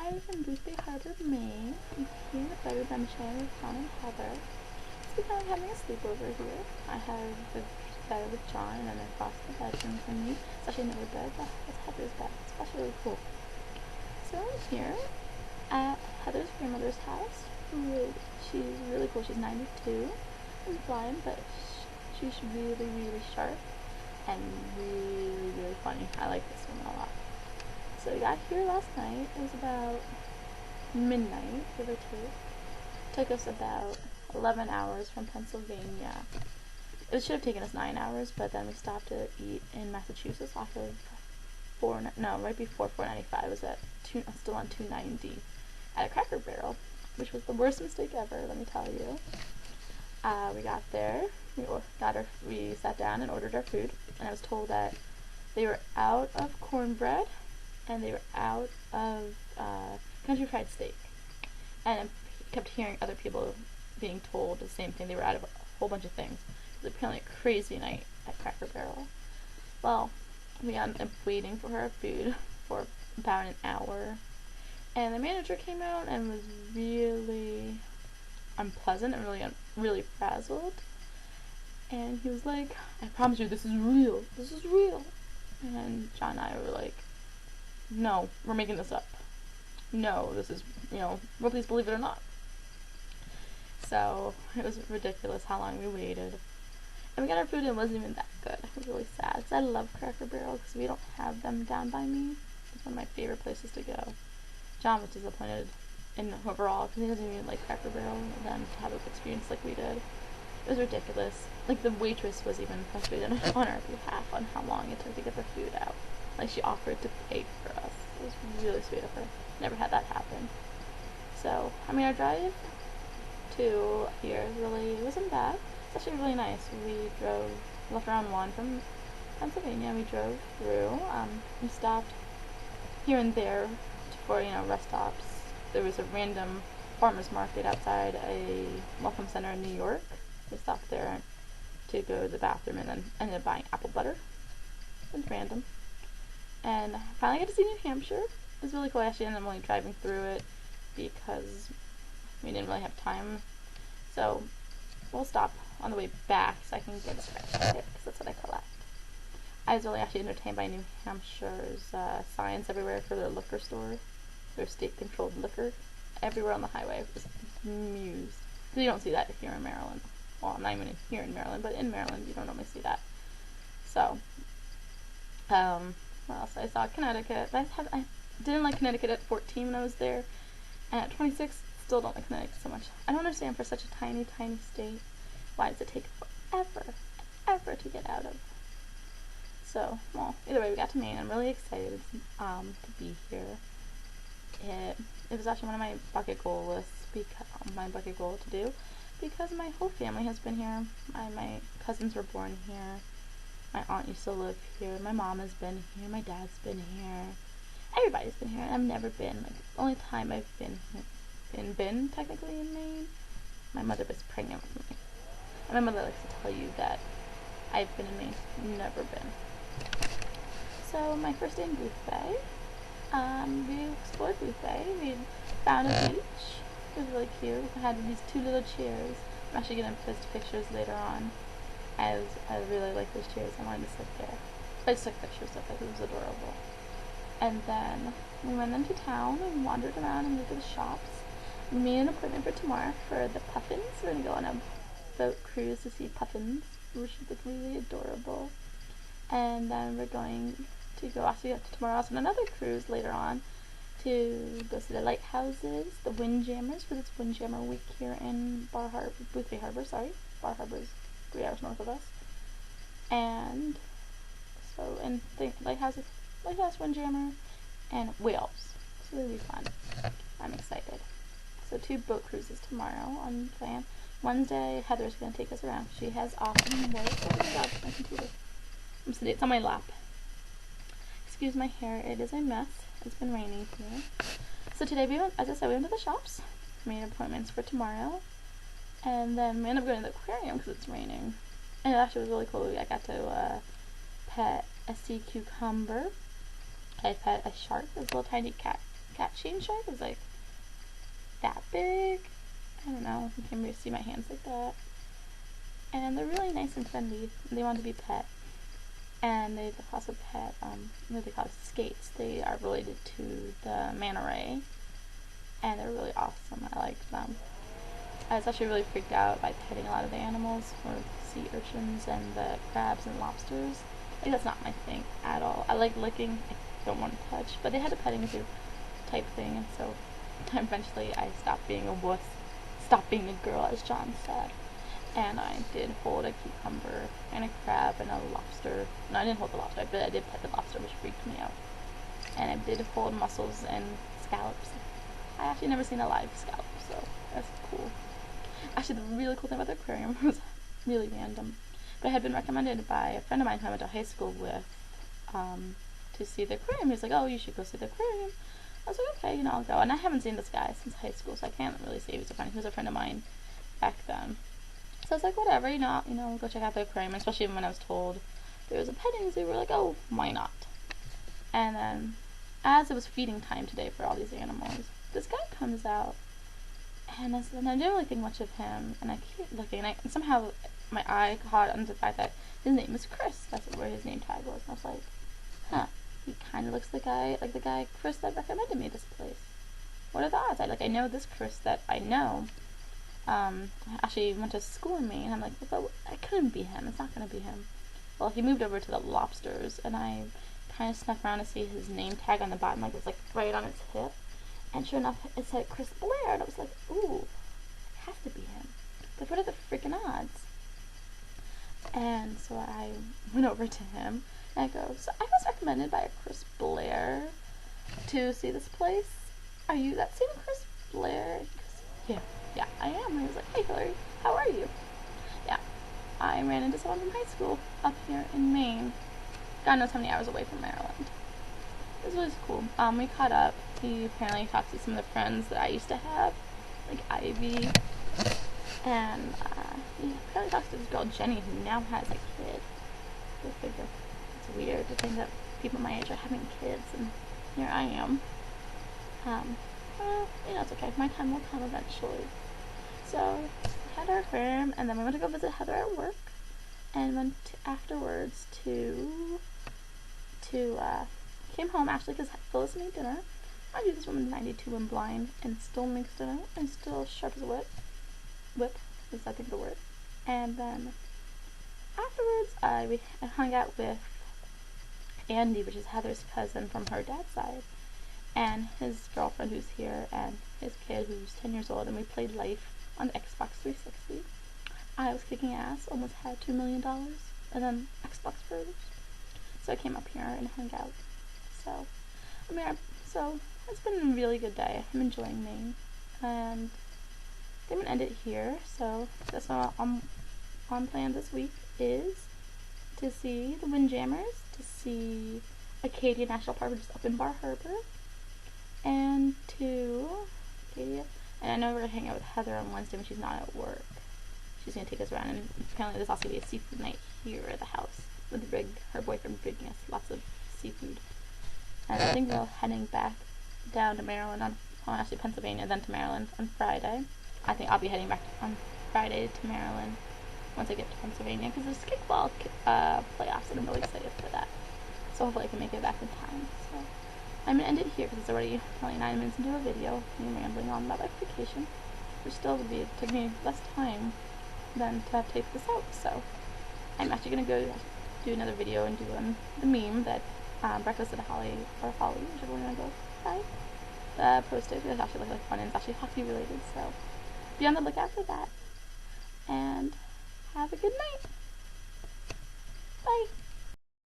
Hi from Boothbay Harbor, Maine. I'm here in the bedroom sharing with John and Heather. So we're kind of having a sleepover here. I have the bed with John and then across the bedroom from me. It's actually another bed, but it's Heather's bed. It's actually really cool. So I'm here at Heather's grandmother's house. She's really cool. She's 92 and blind, but she's really, really sharp and really, really funny. I like this woman a lot. So we got here last night. It was about midnight, give or take. Took us about 11 hours from Pennsylvania. It should have taken us 9 hours, but then we stopped to eat in Massachusetts off of right before 495. It was still on 290 at a Cracker Barrel, which was the worst mistake ever, let me tell you. We got there, we sat down and ordered our food, and I was told that they were out of cornbread and they were out of country fried steak. And I kept hearing other people being told the same thing. They were out of a whole bunch of things. It was apparently a crazy night at Cracker Barrel. Well, we ended up waiting for our food for about an hour. And the manager came out and was really unpleasant and really frazzled. And he was like, I promise you, this is real. This is real. And John and I were like, no, we're making this up. No, this is, well, please believe it or not. So, it was ridiculous how long we waited. And we got our food and it wasn't even that good. It was really sad, because I love Cracker Barrel, because we don't have them down by me. It's one of my favorite places to go. John was disappointed in overall, because he doesn't even like Cracker Barrel, and then to have an experience like we did. It was ridiculous. Like, the waitress was even frustrated on our behalf on how long it took to get the food out. Like, she offered to pay for us. It was really sweet of her. Never had that happen. So, our drive to here wasn't bad. It's actually really nice. We left around 1 from Pennsylvania. We drove through. We stopped here and there for, rest stops. There was a random farmer's market outside a welcome center in New York. We stopped there to go to the bathroom and then ended up buying apple butter. It was random. And finally got to see New Hampshire. It was really cool. I actually ended up only driving through it because we didn't really have time. So we'll stop on the way back so I can get a scratch ticket, because that's what I collect. I was really actually entertained by New Hampshire's signs everywhere for their liquor store, their state-controlled liquor. Everywhere on the highway. I was amused. Because you don't see that here in Maryland. Well, not even here in Maryland, but in Maryland you don't normally see that. So, what else? I saw Connecticut. I didn't like Connecticut at 14 when I was there, and at 26, still don't like Connecticut so much. I don't understand, for such a tiny, tiny state, why does it take forever to get out of? So, well, either way, we got to Maine. I'm really excited to be here. It was actually one of my bucket goal lists, my bucket goal to do, because my whole family has been here. My cousins were born here. My aunt used to live here. My mom has been here. My dad's been here. Everybody's been here. And I've never been. Like, the only time I've been technically in Maine, my mother was pregnant with me. And my mother likes to tell you that I've been in Maine. Never been. So my first day in Boothbay, we explored Boothbay. We found a beach. It was really cute. We had these 2 little chairs. I'm actually going to post pictures later on, as I really like those chairs. I wanted to sit there. I just took pictures of it. It was adorable. And then we went into town and wandered around and looked at the shops. We made an appointment for tomorrow for the puffins. We're going to go on a boat cruise to see puffins, which look really adorable. And then we're going to go tomorrow also on another cruise later on to go see the lighthouses, the windjammers, because it's Windjammer Week here in Boothbay Harbor. Bar Harbor is 3 hours north of us. And so, and the lighthouse, windjammer, and whales. So it'll be fun. I'm excited. So 2 boat cruises tomorrow on plan. Wednesday, Heather's going to take us around. She has off from work. Oh my god, my computer. I'm sitting, it's on my lap. Excuse my hair, it is a mess. It's been raining here. So today we went to the shops, made appointments for tomorrow, and then we ended up going to the aquarium because it's raining. And it actually was really cool. I got to pet a sea cucumber. I pet a shark, this little tiny cat cat chain shark. It was like that big. I don't know. You can't really see my hands like that. And they're really nice and friendly. They want to be pet. And they also pet, what they call skates. They are related to the manta ray. And they're really awesome. I liked them. I was actually really freaked out by petting a lot of the animals, or sea urchins and the crabs and lobsters. Like, that's not my thing at all. I like licking. I don't want to touch. But they had a petting zoo type thing, and so eventually I stopped being a wuss, stopped being a girl, as John said. And I did hold a cucumber and a crab and a lobster. No, I didn't hold the lobster, but I did pet the lobster, which freaked me out. And I did hold mussels and scallops. I actually never seen a live scallop, so that's cool. Actually, the really cool thing about the aquarium was really random, but I had been recommended by a friend of mine who I went to high school with to see the aquarium. He was like, "Oh, you should go see the aquarium." I was like, "Okay, I'll go." And I haven't seen this guy since high school, so I can't really say he was a friend. He was a friend of mine back then. So I was like, whatever, go check out the aquarium. Especially when I was told there was a petting zoo, we were like, oh, why not? And then, as it was feeding time today for all these animals, this guy comes out, and I didn't really think much of him, and I keep looking, and somehow my eye caught on the fact that his name is Chris. That's where his name tag was. And I was like, huh, he kind of looks like the guy Chris that recommended me this place. What are the odds? I know this Chris that I know. Actually went to school in Maine, and I'm like, well, it couldn't be him. It's not going to be him. Well, he moved over to the lobsters, and I kind of snuck around to see his name tag on the bottom, like it was like right on its hip. And sure enough, it said Chris Blair, and I was like, ooh, it has to be him. But what are the freaking odds? And so I went over to him, and I go, so I was recommended by a Chris Blair to see this place. Are you that same Chris Blair? He goes, yeah, I am. And I was like, hey, Hillary, how are you? Yeah, I ran into someone from high school up here in Maine. God knows how many hours away from Maryland. This was cool. We caught up. He apparently talked to some of the friends that I used to have, like Ivy. And he apparently talks to this girl, Jenny, who now has a kid. Go figure. It's weird to think that people my age are having kids, and here I am. Well, it's okay. My time will come eventually. So, we had our aquarium, and then we went to go visit Heather at work, and went afterwards came home actually because Phyllis made dinner. I do this woman 92 and blind, and still makes dinner, and still sharp as a whip is I think the word. And then afterwards, we hung out with Andy, which is Heather's cousin from her dad's side, and his girlfriend who's here, and his kid who's 10 years old, and we played Life on the Xbox 360. I was kicking ass, almost had $2 million, and then Xbox froze. So I came up here and hung out. So it's been a really good day. I'm enjoying Maine, and I'm gonna end it here. So that's what I'm on plan this week is to see the Windjammers, to see Acadia National Park, which is up in Bar Harbor, and to Acadia. And I know we're gonna hang out with Heather on Wednesday when she's not at work. She's gonna take us around, and apparently there's also gonna be a seafood night here at the house with her boyfriend bringing us lots of seafood. And I think we're heading back down to Maryland actually Pennsylvania, then to Maryland on Friday. I think I'll be heading back on Friday to Maryland once I get to Pennsylvania, because there's kickball playoffs, and I'm really excited for that. So hopefully I can make it back in time. So I'm gonna end it here because it's already probably 9 minutes into a video, me rambling on about my vacation, which still would took me less time than to have taped this out. So I'm actually gonna go do another video and do the meme that Breakfast at Holly, or Holly, whichever one you wanna go by, posted. It actually looked like fun, and it's actually hockey related, so be on the lookout for that. And have a good night. Bye.